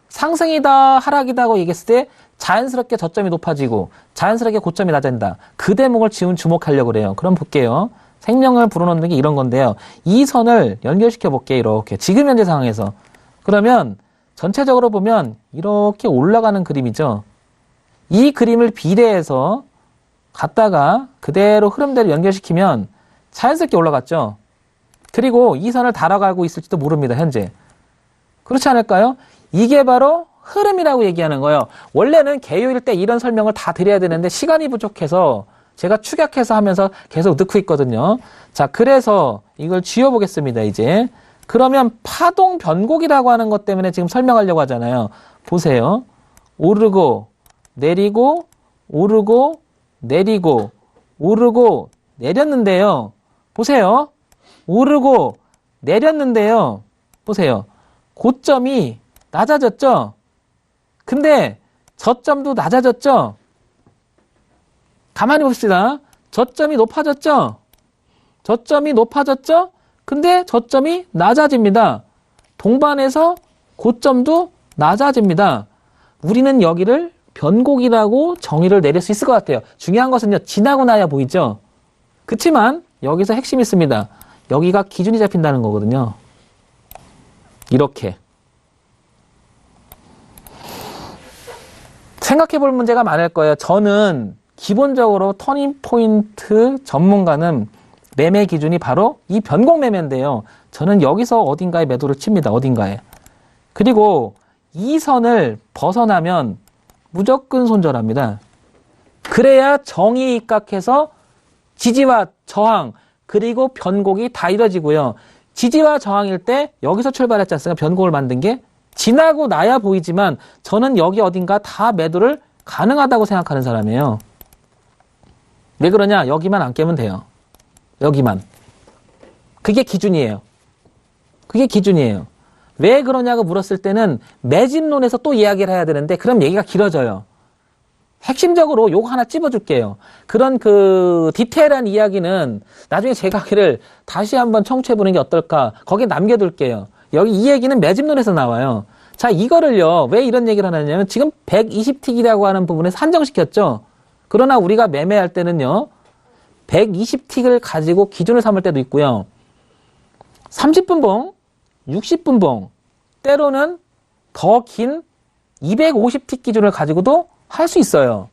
상승이다, 하락이다 하고 얘기했을 때 자연스럽게 저점이 높아지고 자연스럽게 고점이 낮아진다. 그 대목을 지금 주목하려고 그래요. 그럼 볼게요. 생명을 불어넣는 게 이런 건데요. 이 선을 연결시켜 볼게요. 이렇게. 지금 현재 상황에서. 그러면 전체적으로 보면 이렇게 올라가는 그림이죠. 이 그림을 비례해서 갔다가 그대로 흐름대로 연결시키면 자연스럽게 올라갔죠. 그리고 이 선을 달아가고 있을지도 모릅니다. 현재. 그렇지 않을까요? 이게 바로 흐름이라고 얘기하는 거예요. 원래는 개요일 때 이런 설명을 다 드려야 되는데 시간이 부족해서 제가 축약해서 하면서 계속 넣고 있거든요. 자, 그래서 이걸 지워보겠습니다, 이제. 그러면 파동 변곡이라고 하는 것 때문에 지금 설명하려고 하잖아요. 보세요. 오르고, 내리고, 오르고, 내리고, 오르고, 내렸는데요. 보세요. 오르고, 내렸는데요. 보세요. 고점이 낮아졌죠? 근데 저점도 낮아졌죠? 가만히 봅시다. 저점이 높아졌죠? 저점이 높아졌죠? 근데 저점이 낮아집니다. 동반해서 고점도 낮아집니다. 우리는 여기를 변곡이라고 정의를 내릴 수 있을 것 같아요. 중요한 것은요, 지나고 나야 보이죠? 그치만 여기서 핵심이 있습니다. 여기가 기준이 잡힌다는 거거든요. 이렇게. 생각해 볼 문제가 많을 거예요. 저는 기본적으로 터닝포인트 전문가는 매매 기준이 바로 이 변곡 매매인데요. 저는 여기서 어딘가에 매도를 칩니다. 어딘가에. 그리고 이 선을 벗어나면 무조건 손절합니다. 그래야 정이 입각해서 지지와 저항 그리고 변곡이 다 이뤄지고요. 지지와 저항일 때 여기서 출발했지 않습니까? 변곡을 만든 게 지나고 나야 보이지만 저는 여기 어딘가 다 매도를 가능하다고 생각하는 사람이에요. 왜 그러냐? 여기만 안 깨면 돼요. 여기만. 그게 기준이에요. 그게 기준이에요. 왜 그러냐고 물었을 때는 매집론에서 또 이야기를 해야 되는데 그럼 얘기가 길어져요. 핵심적으로 요거 하나 찝어줄게요. 그런 그 디테일한 이야기는 나중에 제 강의를 다시 한번 청취해보는 게 어떨까. 거기에 남겨둘게요. 여기 이 얘기는 매집론에서 나와요. 자, 이거를요. 왜 이런 얘기를 하냐면 지금 120틱이라고 하는 부분에서 한정시켰죠. 그러나 우리가 매매할 때는요. 120틱을 가지고 기준을 삼을 때도 있고요. 30분봉, 60분봉, 때로는 더 긴 250틱 기준을 가지고도 할 수 있어요.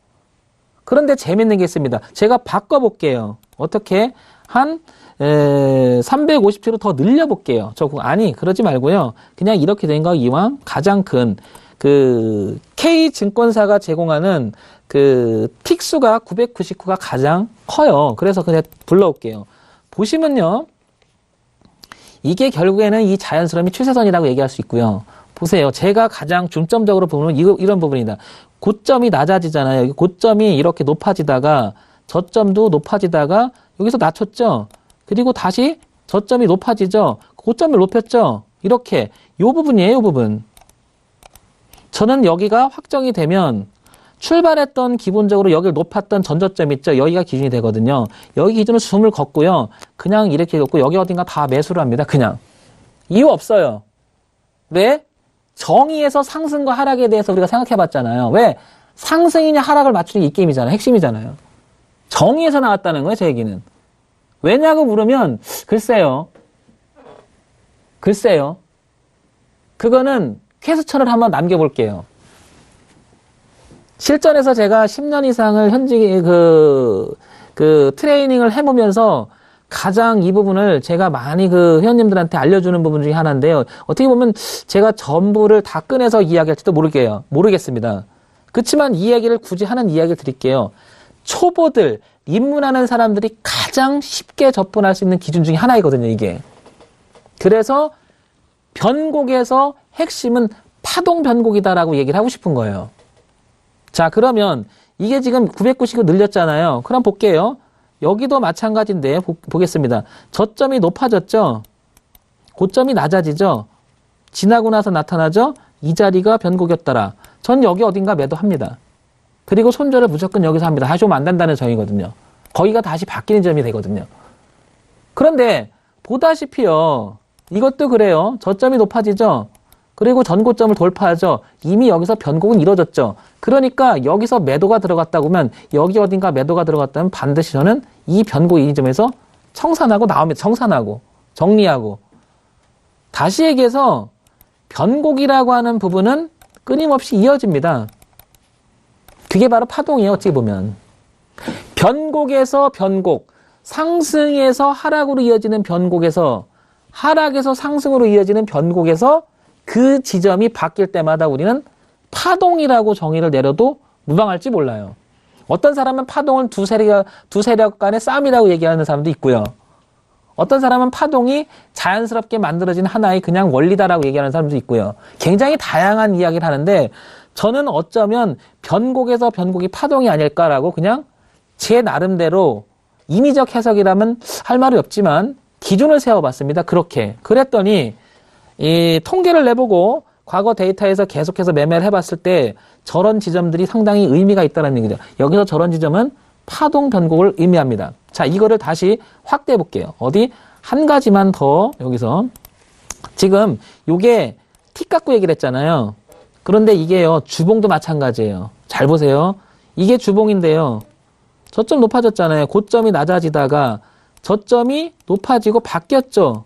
그런데 재밌는 게 있습니다. 제가 바꿔볼게요. 어떻게? 한 350틱으로 더 늘려볼게요. 아니 그러지 말고요. 그냥 이렇게 된 거 이왕 가장 큰 그 K증권사가 제공하는 그 틱수가 999가 가장 커요. 그래서 그냥 불러올게요. 보시면요. 이게 결국에는 이 자연스러움이 추세선이라고 얘기할 수 있고요. 보세요. 제가 가장 중점적으로 보면 이런 부분이다. 고점이 낮아지잖아요. 고점이 이렇게 높아지다가 저점도 높아지다가 여기서 낮췄죠. 그리고 다시 저점이 높아지죠. 고점을 높였죠. 이렇게 요 부분이에요. 요 부분. 저는 여기가 확정이 되면 출발했던 기본적으로 여기를 높았던 전저점 있죠. 여기가 기준이 되거든요. 여기 기준으로 줌을 걷고요. 그냥 이렇게 걷고 여기 어딘가 다 매수를 합니다. 그냥. 이유 없어요. 왜? 정의에서 상승과 하락에 대해서 우리가 생각해 봤잖아요. 왜? 상승이냐 하락을 맞추는 게 이 게임이잖아요. 핵심이잖아요. 정의에서 나왔다는 거예요. 제 얘기는. 왜냐고 물으면 글쎄요. 그거는 퀘스천을 한번 남겨볼게요. 실전에서 제가 10년 이상을 현직 트레이닝을 해보면서 가장 이 부분을 제가 많이 그 회원님들한테 알려주는 부분 중에 하나인데요. 어떻게 보면 제가 전부를 다 꺼내서 이야기할지도 모르겠습니다. 그렇지만 이 얘기를 굳이 하는 이야기를 드릴게요. 초보들, 입문하는 사람들이 가장 쉽게 접근할 수 있는 기준 중에 하나이거든요, 이게. 그래서 변곡에서 핵심은 파동 변곡이다라고 얘기를 하고 싶은 거예요. 자, 그러면 이게 지금 999 늘렸잖아요. 그럼 볼게요. 여기도 마찬가지인데 보겠습니다. 저점이 높아졌죠? 고점이 낮아지죠? 지나고 나서 나타나죠? 이 자리가 변곡이었더라. 전 여기 어딘가 매도합니다. 그리고 손절을 무조건 여기서 합니다. 다시 오면 안 된다는 점이거든요. 거기가 다시 바뀌는 점이 되거든요. 그런데 보다시피요. 이것도 그래요. 저점이 높아지죠? 그리고 전고점을 돌파하죠. 이미 여기서 변곡은 이루어졌죠. 그러니까 여기서 매도가 들어갔다고 하면 여기 어딘가 매도가 들어갔다면 반드시 저는 이 변곡 이 점에서 청산하고 나옵니다. 청산하고 정리하고. 다시 얘기해서 변곡이라고 하는 부분은 끊임없이 이어집니다. 그게 바로 파동이에요. 어찌 보면. 변곡에서 변곡, 상승에서 하락으로 이어지는 변곡에서 하락에서 상승으로 이어지는 변곡에서 그 지점이 바뀔 때마다 우리는 파동이라고 정의를 내려도 무방할지 몰라요. 어떤 사람은 파동을 두 세력 간의 싸움이라고 얘기하는 사람도 있고요. 어떤 사람은 파동이 자연스럽게 만들어진 하나의 그냥 원리다라고 얘기하는 사람도 있고요. 굉장히 다양한 이야기를 하는데 저는 어쩌면 변곡에서 변곡이 파동이 아닐까라고 그냥 제 나름대로 임의적 해석이라면 할 말이 없지만 기준을 세워봤습니다. 그렇게. 그랬더니 이 통계를 내보고 과거 데이터에서 계속해서 매매를 해봤을 때 저런 지점들이 상당히 의미가 있다는 얘기죠. 여기서 저런 지점은 파동 변곡을 의미합니다. 자, 이거를 다시 확대해 볼게요. 어디 한 가지만 더 여기서 지금 요게 틱 갖고 얘기를 했잖아요. 그런데 이게요 주봉도 마찬가지예요. 잘 보세요. 이게 주봉인데요. 저점 높아졌잖아요. 고점이 낮아지다가 저점이 높아지고 바뀌었죠.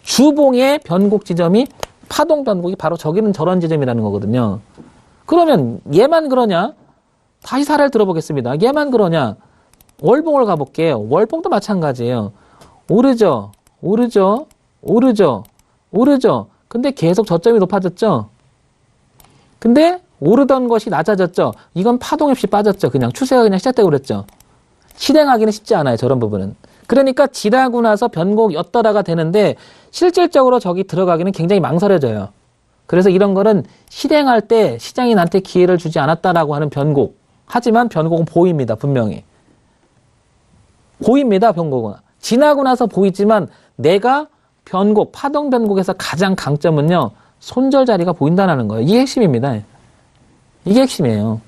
주봉의 변곡 지점이 파동 변곡이 바로 저기는 저런 지점이라는 거거든요. 그러면 얘만 그러냐? 다시 사례를 들어보겠습니다. 얘만 그러냐? 월봉을 가볼게요. 월봉도 마찬가지예요. 오르죠. 근데 계속 저점이 높아졌죠. 근데 오르던 것이 낮아졌죠. 이건 파동 없이 빠졌죠. 그냥 추세가 그냥 시작되고 그랬죠. 실행하기는 쉽지 않아요. 저런 부분은. 그러니까 지나고 나서 변곡 엿더라가 되는데 실질적으로 저기 들어가기는 굉장히 망설여져요. 그래서 이런 거는 실행할 때 시장이 나한테 기회를 주지 않았다라고 하는 변곡. 하지만 변곡은 보입니다. 분명히. 보입니다. 변곡은. 지나고 나서 보이지만 내가 변곡, 파동 변곡에서 가장 강점은요. 손절 자리가 보인다는 거예요. 이게 핵심입니다. 이게 핵심이에요.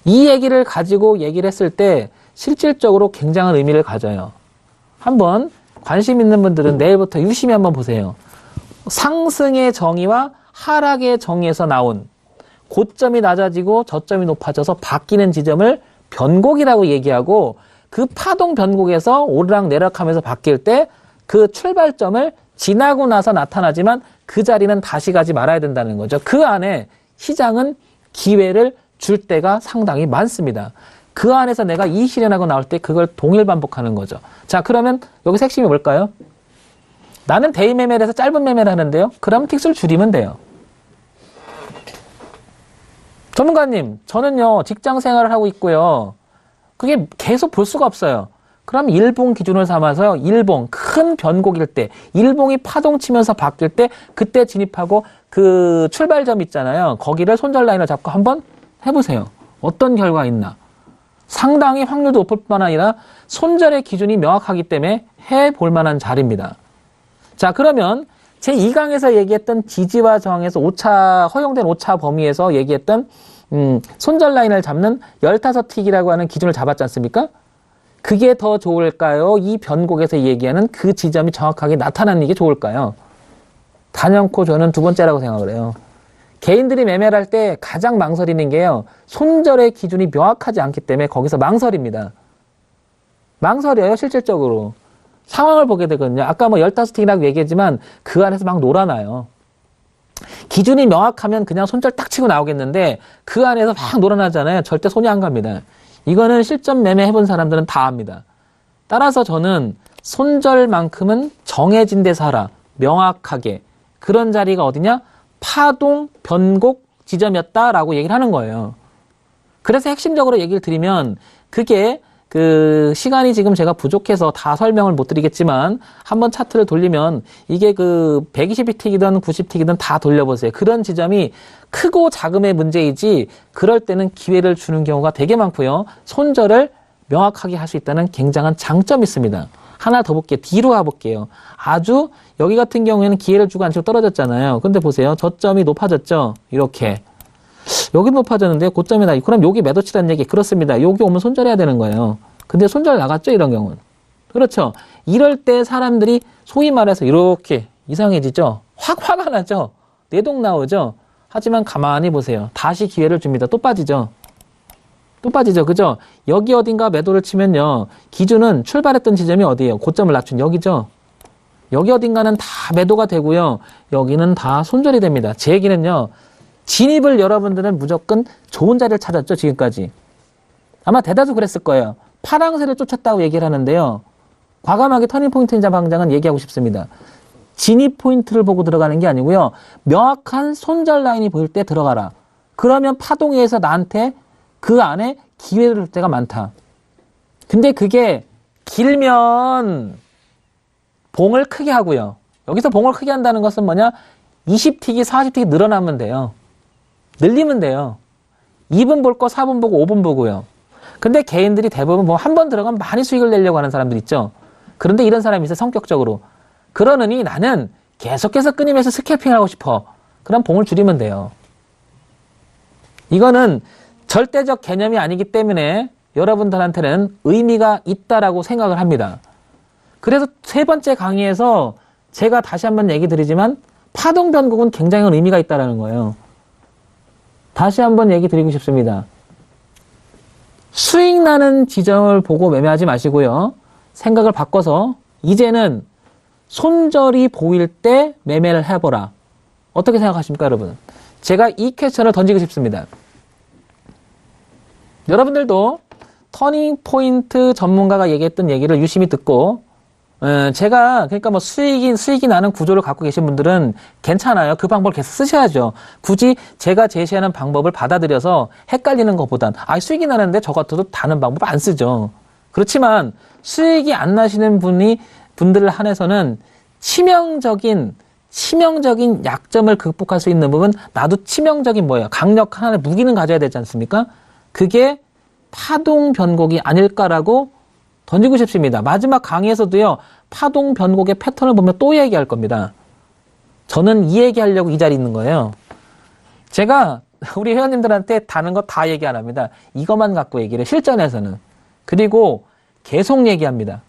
이 얘기를 가지고 얘기를 했을 때 실질적으로 굉장한 의미를 가져요. 한번 관심 있는 분들은 내일부터 유심히 한번 보세요. 상승의 정의와 하락의 정의에서 나온 고점이 낮아지고 저점이 높아져서 바뀌는 지점을 변곡이라고 얘기하고 그 파동 변곡에서 오르락내락하면서 바뀔 때 그 출발점을 지나고 나서 나타나지만 그 자리는 다시 가지 말아야 된다는 거죠. 그 안에 시장은 기회를 줄 때가 상당히 많습니다. 그 안에서 내가 이 실현하고 나올 때 그걸 동일 반복하는 거죠. 자, 그러면 여기서 핵심이 뭘까요? 나는 데이 매매를 해서 짧은 매매를 하는데요. 그럼 틱스를 줄이면 돼요. 전문가님, 저는요, 직장 생활을 하고 있고요. 그게 계속 볼 수가 없어요. 그럼 일봉 기준을 삼아서요, 일봉, 큰 변곡일 때, 일봉이 파동 치면서 바뀔 때, 그때 진입하고 그 출발점 있잖아요. 거기를 손절 라인을 잡고 한번 해보세요. 어떤 결과가 있나. 상당히 확률도 높을 뿐만 아니라 손절의 기준이 명확하기 때문에 해볼 만한 자리입니다. 자, 그러면 제 2강에서 얘기했던 지지와 저항에서 허용된 오차 범위에서 얘기했던 손절 라인을 잡는 15틱이라고 하는 기준을 잡았지 않습니까? 그게 더 좋을까요? 이 변곡에서 얘기하는 그 지점이 정확하게 나타나는 게 좋을까요? 단연코 저는 두 번째라고 생각을 해요. 개인들이 매매를 할 때 가장 망설이는 게요. 손절의 기준이 명확하지 않기 때문에 거기서 망설입니다. 망설여요, 실질적으로. 상황을 보게 되거든요. 아까 뭐 15틱이라고 얘기했지만 그 안에서 막 놀아나요. 기준이 명확하면 그냥 손절 딱 치고 나오겠는데 그 안에서 막 놀아나잖아요. 절대 손이 안 갑니다. 이거는 실전 매매 해본 사람들은 다 압니다. 따라서 저는 손절만큼은 정해진 데서 하라. 명확하게. 그런 자리가 어디냐? 파동, 변곡 지점이었다라고 얘기를 하는 거예요. 그래서 핵심적으로 얘기를 드리면 그게 시간이 지금 제가 부족해서 다 설명을 못 드리겠지만 한번 차트를 돌리면 이게 120틱이든 90틱이든 다 돌려보세요. 그런 지점이 크고 작음의 문제이지 그럴 때는 기회를 주는 경우가 되게 많고요. 손절을 명확하게 할 수 있다는 굉장한 장점이 있습니다. 하나 더 볼게요. 뒤로 가볼게요. 아주 여기 같은 경우에는 기회를 주고 안 주고 떨어졌잖아요. 근데 보세요. 저점이 높아졌죠? 이렇게. 여기 높아졌는데 고점이 나기. 그럼 여기 매도치라는 얘기. 그렇습니다. 여기 오면 손절해야 되는 거예요. 근데 손절 나갔죠? 이런 경우는. 그렇죠? 이럴 때 사람들이 소위 말해서 이렇게 이상해지죠? 확 화가 나죠? 내동 나오죠? 하지만 가만히 보세요. 다시 기회를 줍니다. 또 빠지죠? 또 빠지죠? 그죠? 여기 어딘가 매도를 치면요. 기준은 출발했던 지점이 어디예요? 고점을 낮춘 여기죠? 여기 어딘가는 다 매도가 되고요. 여기는 다 손절이 됩니다. 제 얘기는요. 진입을 여러분들은 무조건 좋은 자리를 찾았죠, 지금까지. 아마 대다수 그랬을 거예요. 파랑새를 쫓았다고 얘기를 하는데요. 과감하게 터닝포인트 인자 방장은 얘기하고 싶습니다. 진입 포인트를 보고 들어가는 게 아니고요. 명확한 손절 라인이 보일 때 들어가라. 그러면 파동에 의해서 나한테 그 안에 기회를 줄 때가 많다. 근데 그게 길면 봉을 크게 하고요. 여기서 봉을 크게 한다는 것은 뭐냐? 20틱이 40틱이 늘어나면 돼요. 늘리면 돼요. 2분 볼 거 4분 보고 5분 보고요. 근데 개인들이 대부분 뭐 한 번 들어가면 많이 수익을 내려고 하는 사람들 있죠. 그런데 이런 사람이 있어요. 성격적으로. 그러느니 나는 계속해서 끊이면서 스캘핑하고 싶어. 그럼 봉을 줄이면 돼요. 이거는 절대적 개념이 아니기 때문에 여러분들한테는 의미가 있다라고 생각을 합니다. 그래서 세 번째 강의에서 제가 다시 한번 얘기 드리지만 파동 변곡은 굉장히 의미가 있다라는 거예요. 다시 한번 얘기 드리고 싶습니다. 수익 나는 지점을 보고 매매하지 마시고요. 생각을 바꿔서 이제는 손절이 보일 때 매매를 해보라. 어떻게 생각하십니까, 여러분? 제가 이 퀘스천을 던지고 싶습니다. 여러분들도 터닝 포인트 전문가가 얘기했던 얘기를 유심히 듣고 제가 그러니까 뭐 수익이 나는 구조를 갖고 계신 분들은 괜찮아요. 그 방법을 계속 쓰셔야죠. 굳이 제가 제시하는 방법을 받아들여서 헷갈리는 것보단 수익이 나는데 저 같아도 다른 방법 안 쓰죠. 그렇지만 수익이 안 나시는 분들을 한해서는 치명적인 약점을 극복할 수 있는 부분, 나도 치명적인 뭐예요? 강력한 하나의 무기는 가져야 되지 않습니까? 그게 파동 변곡이 아닐까라고 던지고 싶습니다. 마지막 강의에서도요, 파동 변곡의 패턴을 보면 또 얘기할 겁니다. 저는 이 얘기하려고 이 자리에 있는 거예요. 제가 우리 회원님들한테 다른 거 다 얘기 안 합니다. 이것만 갖고 얘기를 해, 실전에서는. 그리고 계속 얘기합니다.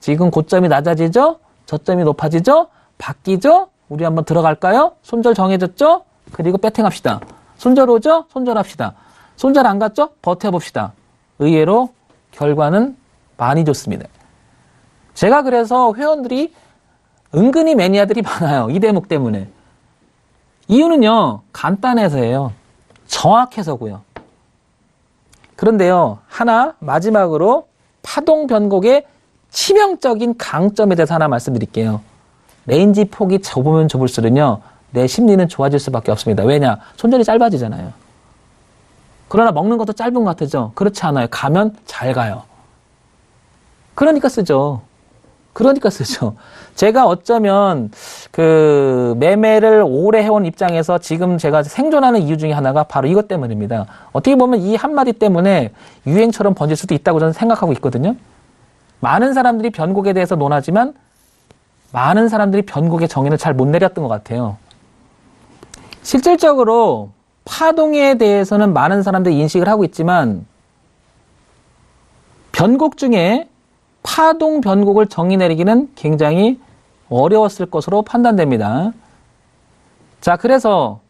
지금 고점이 낮아지죠? 저점이 높아지죠? 바뀌죠? 우리 한번 들어갈까요? 손절 정해졌죠? 그리고 배팅합시다. 손절 오죠? 손절합시다. 손절 안 갔죠? 버텨봅시다. 의외로 결과는 많이 좋습니다. 제가 그래서 회원들이 은근히 매니아들이 많아요. 이 대목 때문에. 이유는요, 간단해서예요. 정확해서고요. 그런데요, 하나 마지막으로 파동 변곡의 치명적인 강점에 대해서 하나 말씀드릴게요. 레인지 폭이 좁으면 좁을수록요, 내 심리는 좋아질 수밖에 없습니다. 왜냐? 손절이 짧아지잖아요. 그러나 먹는 것도 짧은 것 같죠? 그렇지 않아요. 가면 잘 가요. 그러니까 쓰죠. 제가 어쩌면 매매를 오래 해온 입장에서 지금 제가 생존하는 이유 중에 하나가 바로 이것 때문입니다. 어떻게 보면 이 한마디 때문에 유행처럼 번질 수도 있다고 저는 생각하고 있거든요. 많은 사람들이 변곡에 대해서 논하지만 많은 사람들이 변곡의 정의를 잘 못 내렸던 것 같아요. 실질적으로 파동에 대해서는 많은 사람들이 인식을 하고 있지만 변곡 중에 파동 변곡을 정의 내리기는 굉장히 어려웠을 것으로 판단됩니다. 자, 그래서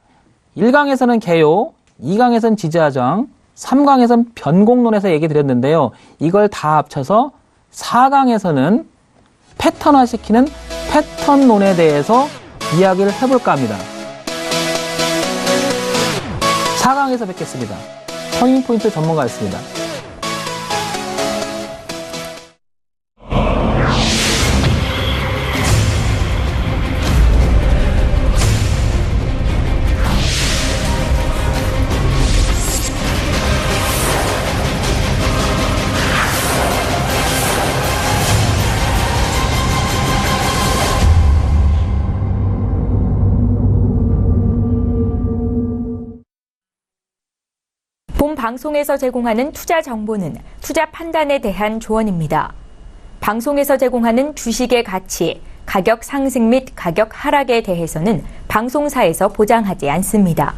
1강에서는 개요, 2강에서는 지지하장, 3강에서는 변곡론에서 얘기 드렸는데요. 이걸 다 합쳐서 4강에서는 패턴화시키는 패턴론에 대해서 이야기를 해볼까 합니다. 4강에서 뵙겠습니다. 터닝포인트 전문가였습니다. 본 방송에서 제공하는 투자 정보는 투자 판단에 대한 조언입니다. 방송에서 제공하는 주식의 가치, 가격 상승 및 가격 하락에 대해서는 방송사에서 보장하지 않습니다.